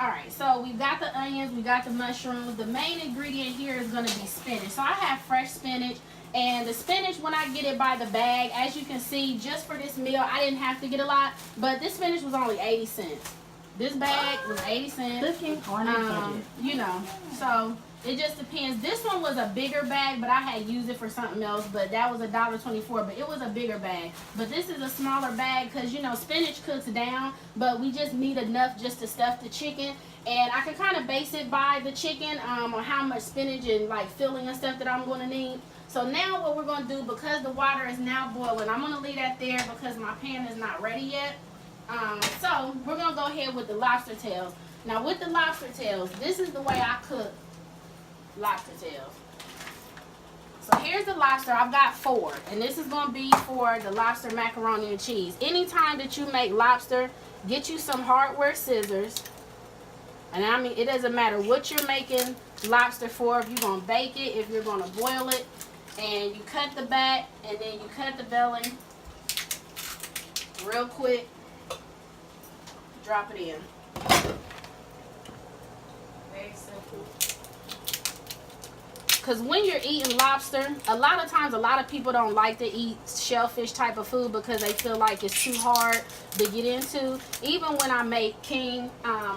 Alright, so we got the onions, we got the mushrooms. The main ingredient here is going to be spinach. So I have fresh spinach. And the spinach, when I get it by the bag, as you can see, just for this meal, I didn't have to get a lot. But this spinach was only 80 cents. This bag was 80 cents. Cooking on a budget. You know, so it just depends. This one was a bigger bag, but I had used it for something else. But that was $1.24, but it was a bigger bag. But this is a smaller bag because, you know, spinach cooks down. But we just need enough just to stuff the chicken. And I can kind of base it by the chicken on how much spinach and, like, filling and stuff that I'm going to need. So now what we're going to do, because the water is now boiling, I'm going to leave that there because my pan is not ready yet. So we're going to go ahead with the lobster tails. Now with the lobster tails, this is the way I cook lobster tails. So here's the lobster. I've got 4. And this is going to be for the lobster macaroni and cheese. Anytime that you make lobster, get you some hardware scissors. And I mean, it doesn't matter what you're making lobster for. If you're going to bake it, if you're going to boil it. And you cut the back and then you cut the belly real quick. Drop it in. Very simple. Because when you're eating lobster, a lot of times a lot of people don't like to eat shellfish type of food because they feel like it's too hard to get into. Even when I make king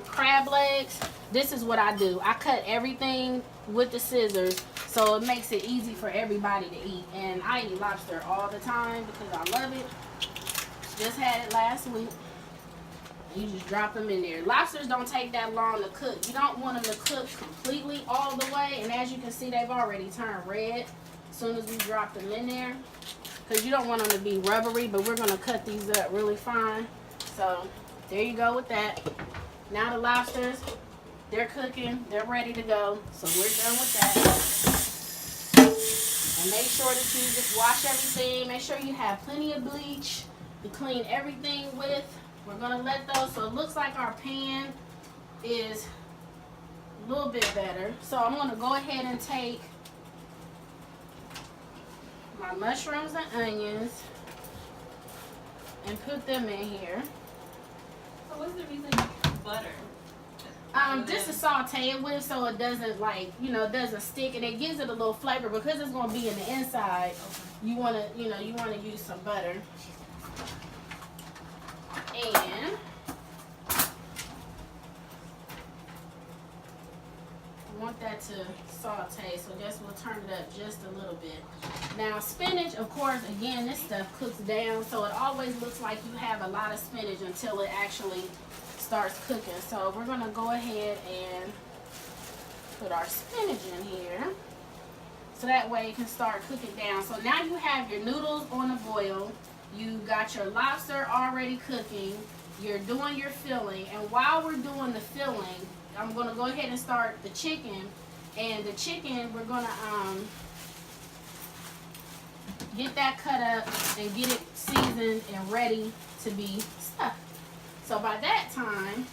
crab legs, this is what I do. I cut everything with the scissors so it makes it easy for everybody to eat. And I eat lobster all the time because I love it. Just had it last week. You just drop them in there. Lobsters don't take that long to cook. You don't want them to cook completely all the way. And as you can see, they've already turned red as soon as we drop them in there. Because you don't want them to be rubbery, but we're going to cut these up really fine. So there you go with that. Now the lobsters, they're cooking. They're ready to go. So we're done with that. And make sure that you just wash everything. Make sure you have plenty of bleach to clean everything with. We're going to let those, so it looks like our pan is a little bit better. So I'm going to go ahead and take my mushrooms and onions and put them in here. So what's the reason you use butter? Just to saute it with so it doesn't, like, you know, it doesn't stick, and it gives it a little flavor because it's going to be in the inside. Okay. You want to, you know, you want to use some butter. And I want that to saute, so I guess we'll turn it up just a little bit. Now spinach, of course, again, this stuff cooks down, so it always looks like you have a lot of spinach until it actually starts cooking. So we're going to go ahead and put our spinach in here so that way it can start cooking down. So now you have your noodles on a boil. You got your lobster already cooking. You're doing your filling. And while we're doing the filling, I'm going to go ahead and start the chicken. And the chicken, we're going to get that cut up and get it seasoned and ready to be stuffed. So by that time,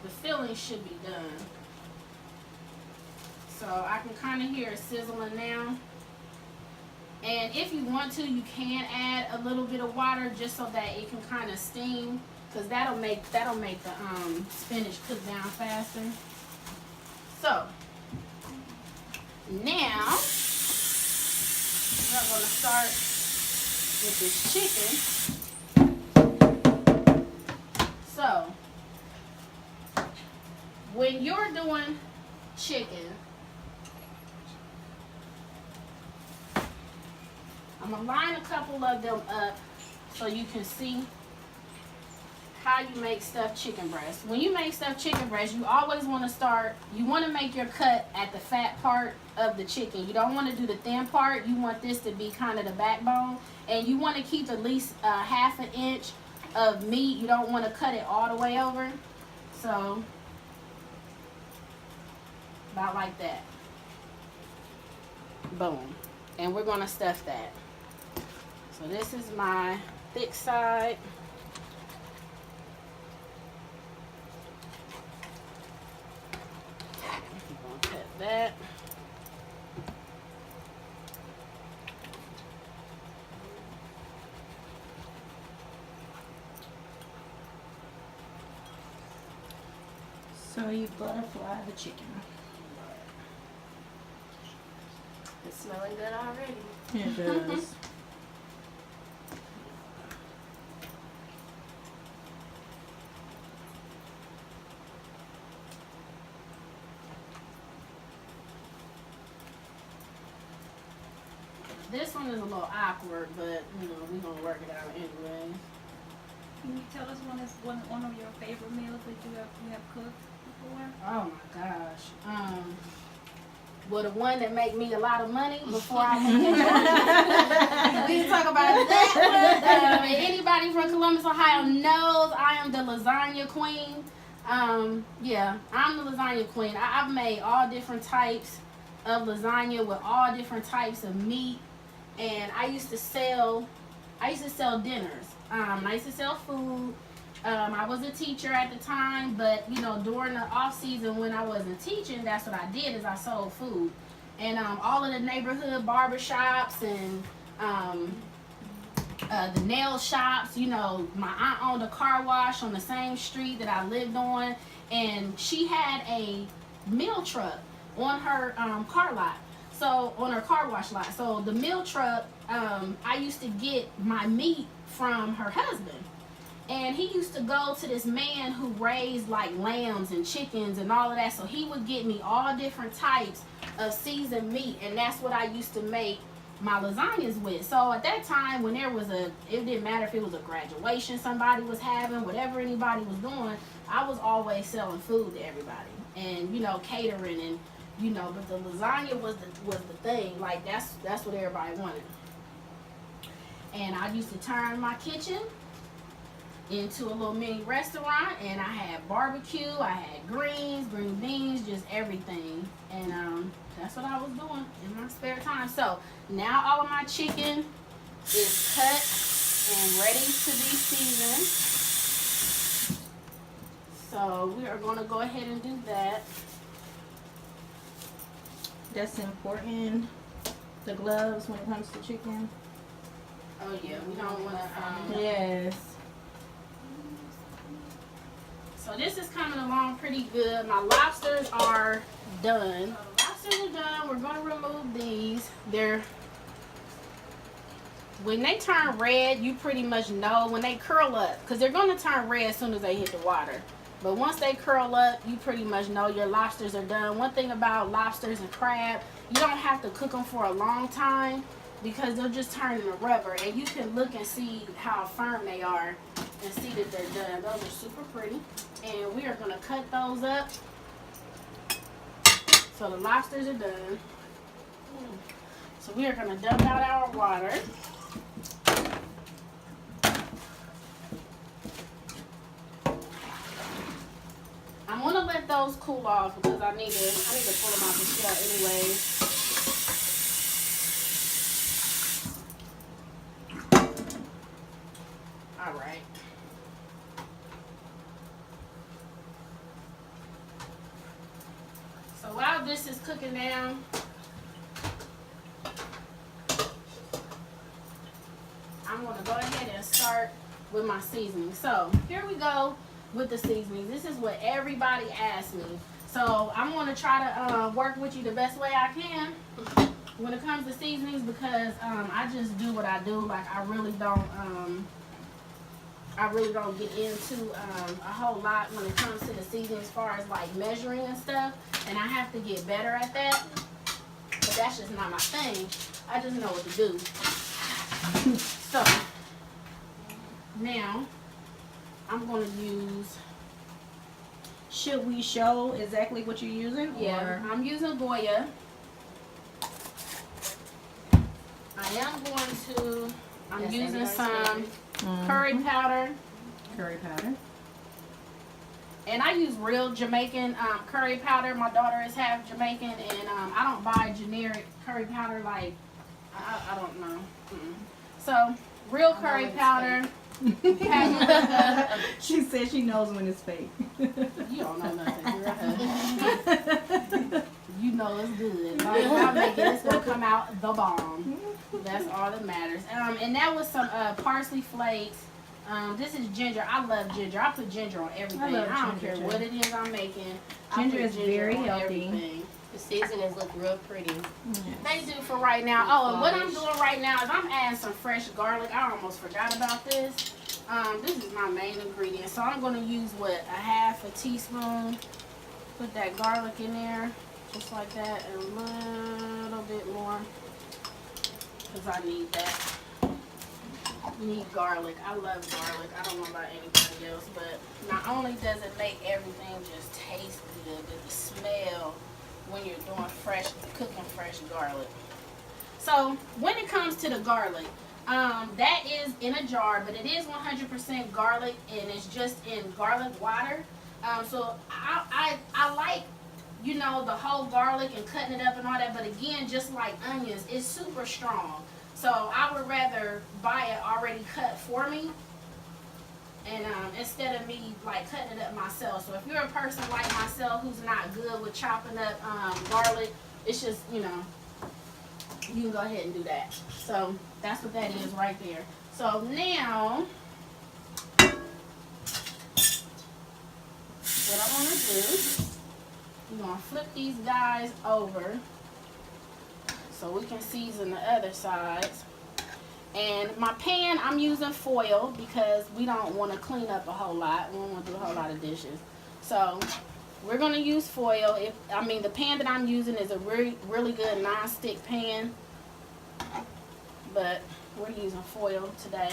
the filling should be done. So I can kind of hear it sizzling now. And if you want to, you can add a little bit of water just so that it can kind of steam, because that'll make the spinach cook down faster. So now we're going to start with this chicken. So when you're doing chicken, I'm going to line a couple of them up so you can see how you make stuffed chicken breast. When you make stuffed chicken breast, you always want to start, you want to make your cut at the fat part of the chicken. You don't want to do the thin part. You want this to be kind of the backbone. And you want to keep at least ½ an inch of meat. You don't want to cut it all the way over. So, about like that. Boom. And we're going to stuff that. So this is my thick side. I'm going to cut that. So you butterfly the chicken. It's smelling good already. It does. This one is a little awkward, but you know we're gonna work it out anyway. Can you tell us one of your favorite meals that you have cooked before? Oh my gosh. Well, the one that make me a lot of money before I went to we can talk about that one. Anybody from Columbus, Ohio knows I am the lasagna queen. Yeah, I'm the lasagna queen. I've made all different types of lasagna with all different types of meat, and I used to sell dinners. I used to sell food. I was a teacher at the time, but you know, during the off season when I wasn't teaching, that's what I did is I sold food. And all of the neighborhood barbershops and the nail shops, you know, my aunt owned a car wash on the same street that I lived on, and she had a meal truck on her car lot. So on her car wash lot. So the meal truck, I used to get my meat from her husband. And he used to go to this man who raised like lambs and chickens and all of that. So he would get me all different types of seasoned meat, and that's what I used to make my lasagnas with. So at that time, when there was it didn't matter if it was a graduation somebody was having, whatever anybody was doing, I was always selling food to everybody, and you know, catering, and you know, but the lasagna was the thing. Like that's what everybody wanted. And I used to turn my kitchen into a little mini restaurant, and I had barbecue, I had greens, green beans, just everything. And that's what I was doing in my spare time. So now all of my chicken is cut and ready to be seasoned. So we are going to go ahead and do that. That's important. The gloves when it comes to chicken. Oh yeah, we don't want to. Yes. So this is coming along pretty good. My lobsters are done. So the lobsters are done. We're going to remove these. When they turn red, you pretty much know when they curl up, because they're going to turn red as soon as they hit the water. But once they curl up, you pretty much know your lobsters are done. One thing about lobsters and crab, you don't have to cook them for a long time, because they'll just turn into rubber, and you can look and see how firm they are and see that they're done. Those are super pretty, and we are going to cut those up. So the lobsters are done. So we are going to dump out our water. I'm going to let those cool off because I need to pull them out the shell anyway. Alright. So while this is cooking down, I'm going to go ahead and start with my seasoning. So here we go with the seasonings. This is what everybody asked me. So I'm going to try to work with you the best way I can when it comes to seasonings, because I just do what I do. Like I really don't get into a whole lot when it comes to the seasoning as far as like measuring and stuff, and I have to get better at that, but that's just not my thing. I just know what to do. So now I'm going to use, should we show exactly what you're using? yeah, Or? I'm using Goya. I am going to, I'm Yes, using everybody's some favorite. curry powder. Curry powder. And I use real Jamaican curry powder. My daughter is half Jamaican, and I don't buy generic curry powder like, I don't know. So, real curry powder. She said she knows when it's fake. You don't know nothing, girl. You know it's good. As long as I make it, it's going to come out the bomb. That's all that matters. And that was some parsley flakes This is ginger. I love ginger. I put ginger on everything. I don't care what it is I'm making. Ginger is very healthy. Everything. The seasonings look real pretty. They do for right now. Oh, and what I'm doing right now is I'm adding some fresh garlic. I almost forgot about this. This is my main ingredient. So I'm going to use, what, a half a teaspoon. Put that garlic in there. Just like that. And a little bit more. Because I need that. You need garlic. I love garlic. I don't know about anybody else. But not only does it make everything just taste good, but the smell when you're doing cooking fresh garlic. So when it comes to the garlic, that is in a jar, but it is 100% garlic, and it's just in garlic water. So I like, you know, the whole garlic and cutting it up and all that, but again, just like onions, it's super strong. So I would rather buy it already cut for me, and instead of me like cutting it up myself. So if you're a person like myself who's not good with chopping up garlic, it's just, you know, you can go ahead and do that. So that's what that is right there. So now what I want to do, I'm going to flip these guys over so we can season the other sides. And my pan, I'm using foil because we don't want to clean up a whole lot. We don't want to do a whole lot of dishes. So we're going to use foil. The pan that I'm using is a really good non-stick pan. But we're using foil today.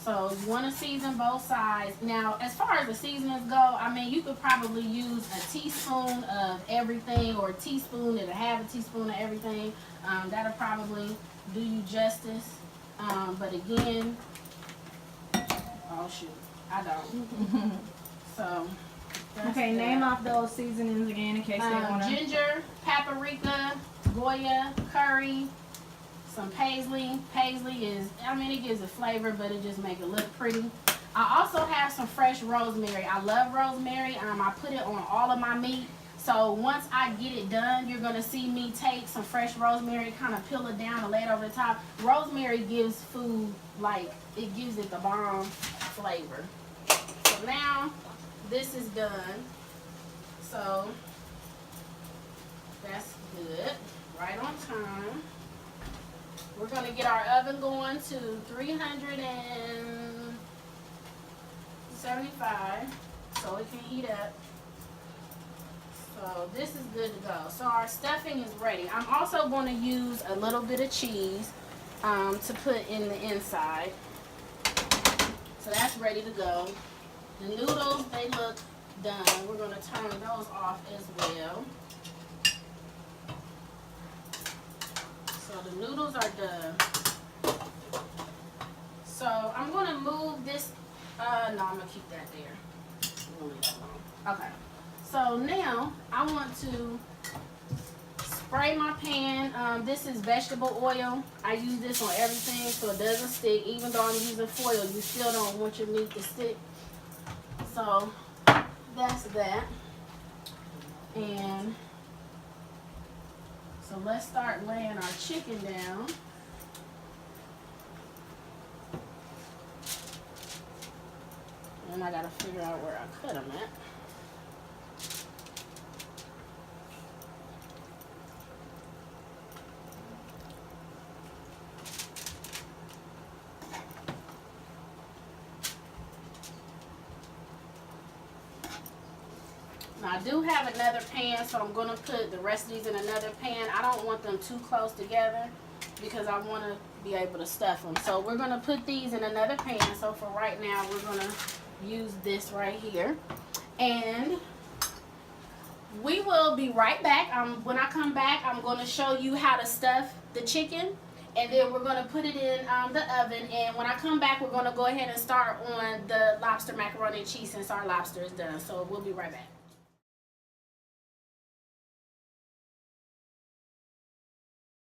So you want to season both sides. Now, as far as the seasonings go, you could probably use a teaspoon of everything, or a teaspoon and a half a teaspoon of everything. That'll probably do you justice. But again, oh shoot, I don't. So okay, name off those seasonings again in case they want to. Ginger, paprika, Goya, curry, some paisley. Paisley is, it gives a flavor, but it just makes it look pretty. I also have some fresh rosemary. I love rosemary. I put it on all of my meat. So once I get it done, you're going to see me take some fresh rosemary, kind of peel it down and lay it over the top. Rosemary gives food, it gives it the bomb flavor. So now this is done. So that's good. Right on time. We're going to get our oven going to 375 so it can heat up. So this is good to go. So our stuffing is ready. I'm also going to use a little bit of cheese to put in the inside. So that's ready to go. The noodles, they look done. We're going to turn those off as well. So the noodles are done. So I'm going to move this. No, I'm going to keep that there. I'm going to leave that alone. Okay. So now I want to spray my pan. This is vegetable oil. I use this on everything so it doesn't stick. Even though I'm using foil, you still don't want your meat to stick. So that's that. And so let's start laying our chicken down. And I gotta figure out where I cut them at. Now I do have another pan, so I'm going to put the rest of these in another pan. I don't want them too close together because I want to be able to stuff them. So we're going to put these in another pan. So for right now, we're going to use this right here. And we will be right back. When I come back, I'm going to show you how to stuff the chicken. And then we're going to put it in the oven. And when I come back, we're going to go ahead and start on the lobster macaroni and cheese since our lobster is done. So we'll be right back.